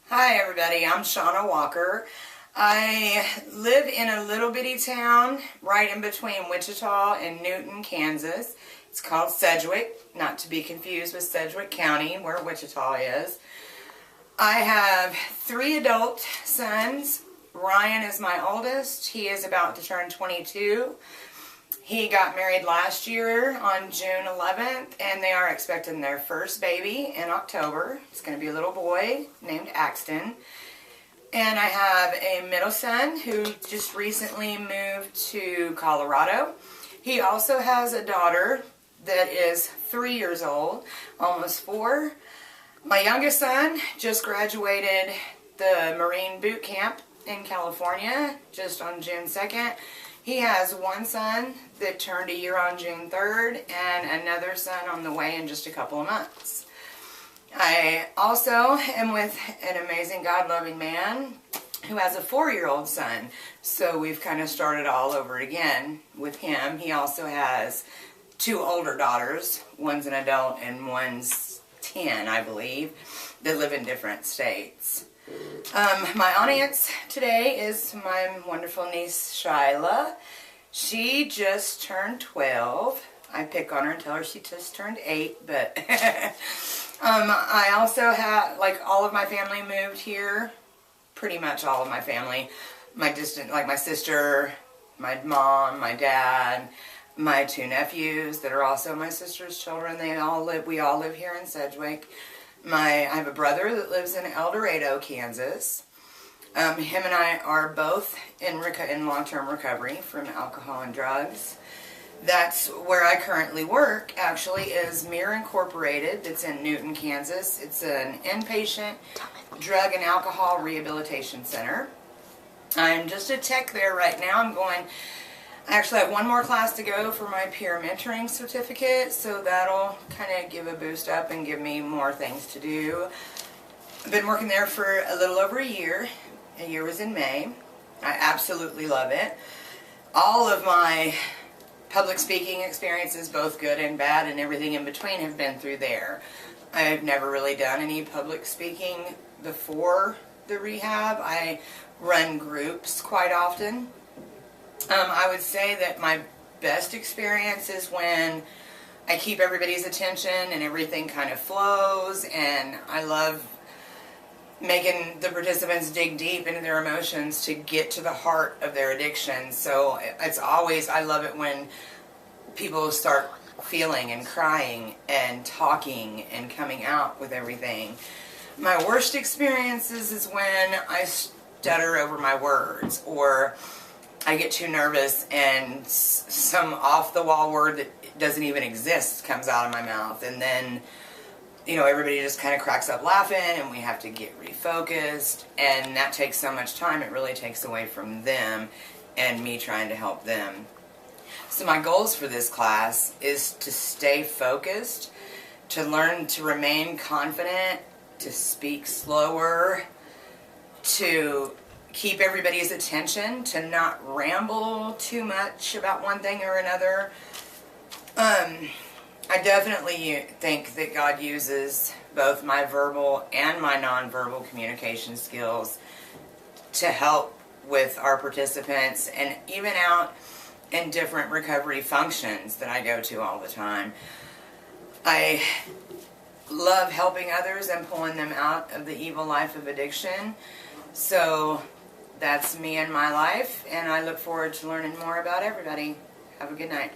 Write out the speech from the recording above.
Hi everybody, I'm Shauna Walker. I live in a little bitty town right in between Wichita and Newton, Kansas. It's called Sedgwick, not to be confused with Sedgwick County where Wichita is. I have 3 adult sons. Ryan is my oldest. He is about to turn 22. He got married last year on June 11th, and they are expecting their first baby in October. It's going to be a little boy named Axton. And I have a middle son who just recently moved to Colorado. He also has a daughter that is 3 years old, almost 4. My youngest son just graduated the Marine boot camp in California just on June 2nd. He has one son that turned a year on June 3rd and another son on the way in just a couple of months. I also am with an amazing God-loving man who has a 4-year-old son. So we've kind of started all over again with him. He also has 2 older daughters. One's an adult and one's 10, I believe, that live in different states. My audience today is my wonderful niece Shyla. She just turned 12. I pick on her and tell her she just turned 8, but I also have, like, all of my family moved here. Pretty much all of my family. My distant, like my sister, my mom, my dad, my 2 nephews that are also my sister's children. We all live here in Sedgwick. I have a brother that lives in El Dorado, Kansas. Him and I are both in long-term recovery from alcohol and drugs. That's where I currently work, actually, is Mirror Incorporated. It's in Newton, Kansas. It's an inpatient drug and alcohol rehabilitation center. I'm just a tech there right now. I actually have one more class to go for my peer mentoring certificate, so that'll kind of give a boost up and give me more things to do. I've been working there for a little over a year. A year was in May. I absolutely love it. All of my public speaking experiences, both good and bad and everything in between, have been through there. I've never really done any public speaking before the rehab. I run groups quite often. I would say that my best experience is when I keep everybody's attention and everything kind of flows, and I love making the participants dig deep into their emotions to get to the heart of their addiction. So I love it when people start feeling and crying and talking and coming out with everything. My worst experiences is when I stutter over my words, or I get too nervous and some off-the-wall word that doesn't even exist comes out of my mouth, and then everybody just kind of cracks up laughing and we have to get refocused, and that takes so much time. It really takes away from them and me trying to help them. So my goals for this class is to stay focused, to learn to remain confident, to speak slower, to keep everybody's attention, to not ramble too much about one thing or another. I definitely think that God uses both my verbal and my nonverbal communication skills to help with our participants and even out in different recovery functions that I go to all the time. I love helping others and pulling them out of the evil life of addiction. So that's me and my life, and I look forward to learning more about everybody. Have a good night.